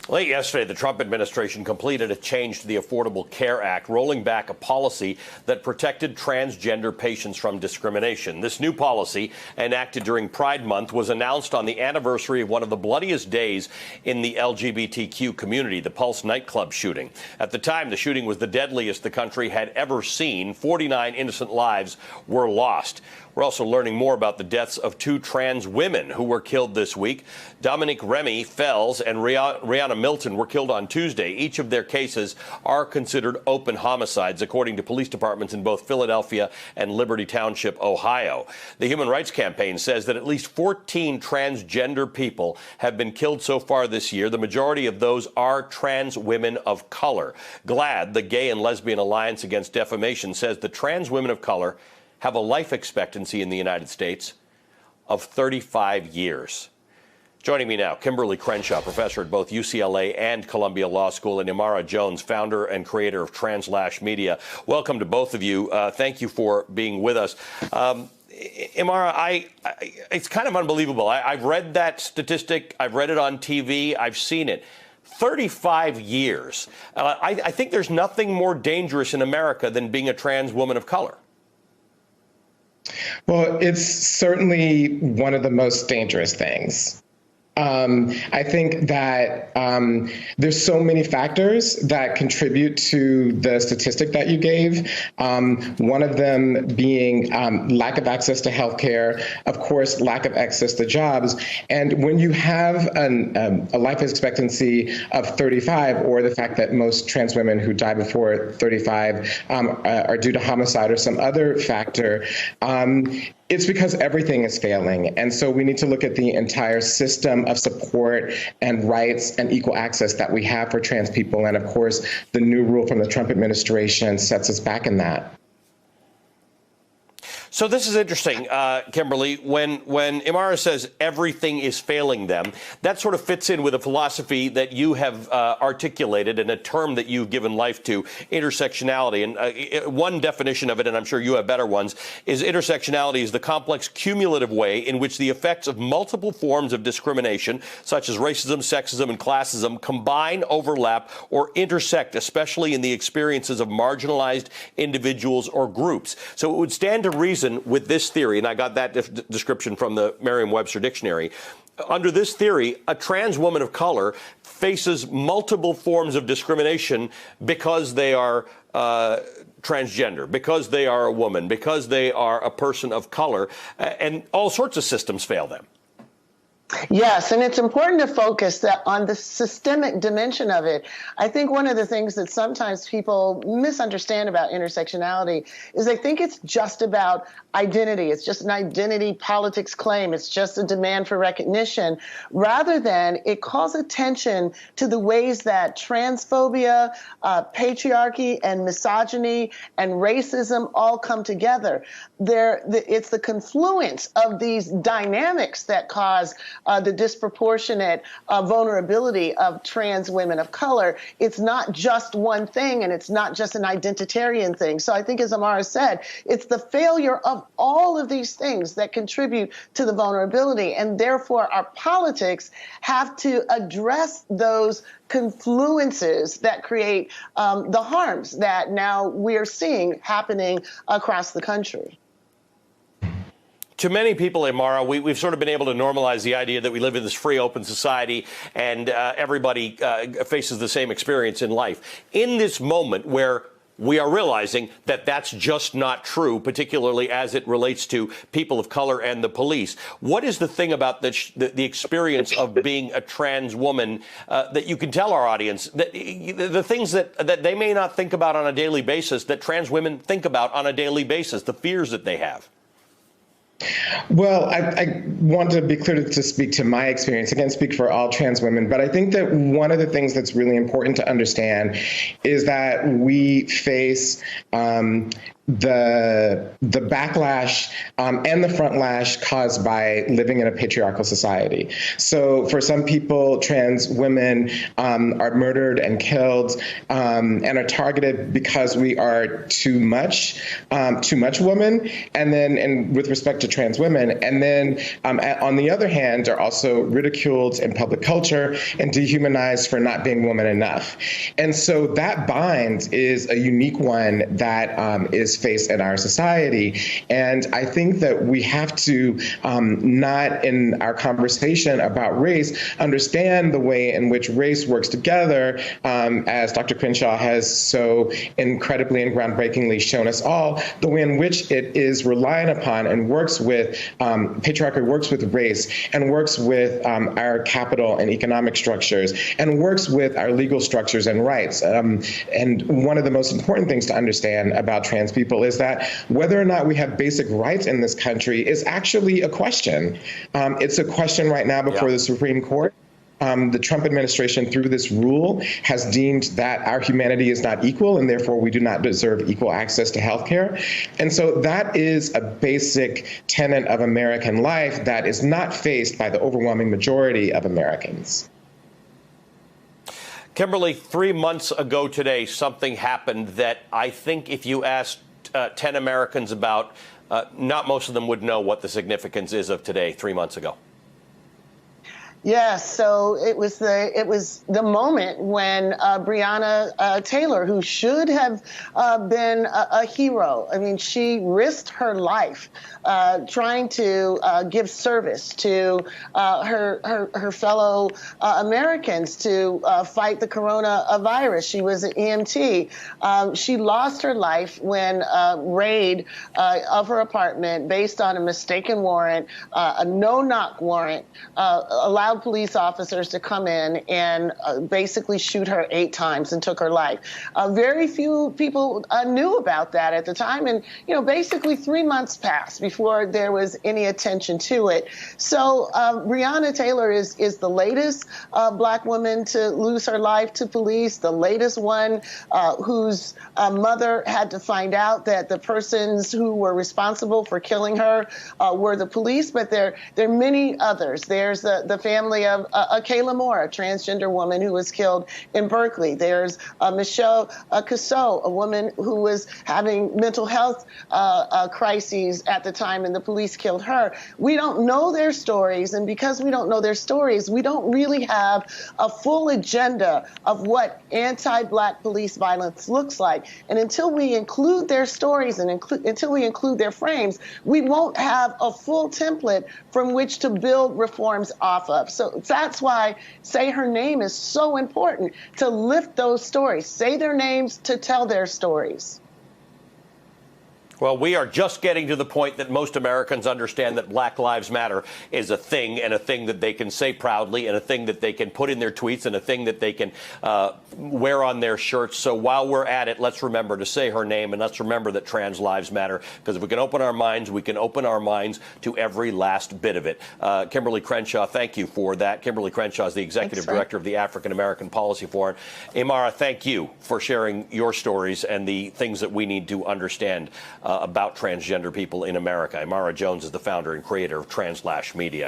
Late yesterday, the Trump administration completed a change to the Affordable Care Act, rolling back a policy that protected transgender patients from discrimination. This new policy, enacted during Pride Month, was announced on the anniversary of one of the bloodiest days in the LGBTQ community, the Pulse nightclub shooting. At the time, the shooting was the deadliest the country had ever seen. 49 innocent lives were lost. We're also learning more about the deaths of two trans women who were killed this week. Dominique Remy Fells and Rihanna Milton were killed on Tuesday. Each of their cases are considered open homicides, according to police departments in both Philadelphia and Liberty Township, Ohio. The Human Rights Campaign says that at least 14 transgender people have been killed so far this year. The majority of those are trans women of color. GLAAD, the Gay and Lesbian Alliance Against Defamation, says the trans women of color have a life expectancy in the United States of 35 years. Joining me now, Kimberle Crenshaw, professor at both UCLA and Columbia Law School, and Imara Jones, founder and creator of TransLash Media. Welcome to both of you. Thank you for being with us. Imara, it's kind of unbelievable. I've read that statistic. I've read it on TV. I've seen it. 35 years. I think there's nothing more dangerous in America than being a trans woman of color. Well, it's certainly one of the most dangerous things. I think that there's so many factors that contribute to the statistic that you gave. One of them being lack of access to healthcare, of course, lack of access to jobs. And when you have a life expectancy of 35, or the fact that most trans women who die before 35 are due to homicide or some other factor, it's because everything is failing. And so we need to look at the entire system of support and rights and equal access that we have for trans people. And of course, the new rule from the Trump administration sets us back in that. So this is interesting, Kimberle. When Imara says everything is failing them, that sort of fits in with a philosophy that you have articulated and a term that you've given life to, intersectionality. And one definition of it, and I'm sure you have better ones, is intersectionality is the complex cumulative way in which the effects of multiple forms of discrimination, such as racism, sexism, and classism, combine, overlap, or intersect, especially in the experiences of marginalized individuals or groups. So it would stand to reason with this theory, and I got that description from the Merriam-Webster dictionary. Under this theory, a trans woman of color faces multiple forms of discrimination because they are transgender, because they are a woman, because they are a person of color, and all sorts of systems fail them. Yes, and it's important to focus on the systemic dimension of it. I think one of the things that sometimes people misunderstand about intersectionality is they think it's just about identity. It's just an identity politics claim. It's just a demand for recognition, rather than it calls attention to the ways that transphobia, patriarchy, and misogyny and racism all come together. It's the confluence of these dynamics that cause the disproportionate vulnerability of trans women of color. It's not just one thing, and it's not just an identitarian thing. So I think, as Imara said, it's the failure of all of these things that contribute to the vulnerability, and therefore our politics have to address those confluences that create the harms that now we're seeing happening across the country. To many people, Imara, we've sort of been able to normalize the idea that we live in this free, open society and everybody faces the same experience in life. In this moment where we are realizing that that's just not true, particularly as it relates to people of color and the police, what is the thing about the experience of being a trans woman that you can tell our audience, that the things that they may not think about on a daily basis, that trans women think about on a daily basis, the fears that they have? Well, I want to be clear to speak to my experience. I can't speak for all trans women, but I think that one of the things that's really important to understand is that we face the backlash and the frontlash caused by living in a patriarchal society. So for some people, trans women are murdered and killed and are targeted because we are too much woman. And with respect to trans women, and then on the other hand, are also ridiculed in public culture and dehumanized for not being woman enough. And so that bind is a unique one that is faced in our society. And I think that we have to not, in our conversation about race, understand the way in which race works together, as Dr. Crenshaw has so incredibly and groundbreakingly shown us all, the way in which it is reliant upon and works with, patriarchy works with race and works with our capital and economic structures and works with our legal structures and rights. And one of the most important things to understand about trans people is that whether or not we have basic rights in this country is actually a question. It's a question right now before the Supreme Court. The Trump administration, through this rule, has deemed that our humanity is not equal, and therefore we do not deserve equal access to health care. And so that is a basic tenet of American life that is not faced by the overwhelming majority of Americans. Kimberle, 3 months ago today, something happened that I think if you asked 10 Americans about, not most of them would know what the significance is of today, 3 months ago. Yes, so it was the moment when Breonna Taylor, who should have been a hero, I mean, she risked her life trying to give service to her fellow Americans to fight the coronavirus. She was an EMT. She lost her life when a raid of her apartment, based on a mistaken warrant, a no-knock warrant, allowed police officers to come in and basically shoot her 8 times and took her life. Very few people knew about that at the time, and basically 3 months passed before there was any attention to it. So Breonna Taylor is the latest black woman to lose her life to police, the latest one whose mother had to find out that the persons who were responsible for killing her were the police, but there are many others. There's the family of Kayla Moore, a transgender woman who was killed in Berkeley. There's Michelle Casso, a woman who was having mental health crises at the time, and the police killed her. We don't know their stories, and because we don't know their stories, we don't really have a full agenda of what anti-black police violence looks like. And until we include their stories and until we include their frames, we won't have a full template from which to build reforms off of. So that's why Say Her Name is so important, to lift those stories. Say their names to tell their stories. Well, we are just getting to the point that most Americans understand that Black Lives Matter is a thing, and a thing that they can say proudly, and a thing that they can put in their tweets, and a thing that they can wear on their shirts. So while we're at it, let's remember to say her name, and let's remember that trans lives matter, because if we can open our minds, we can open our minds to every last bit of it. Kimberle Crenshaw, thank you for that. Kimberle Crenshaw is the Executive Director of the African American Policy Forum. Imara, thank you for sharing your stories and the things that we need to understand about transgender people in America. Imara Jones is the founder and creator of TransLash Media.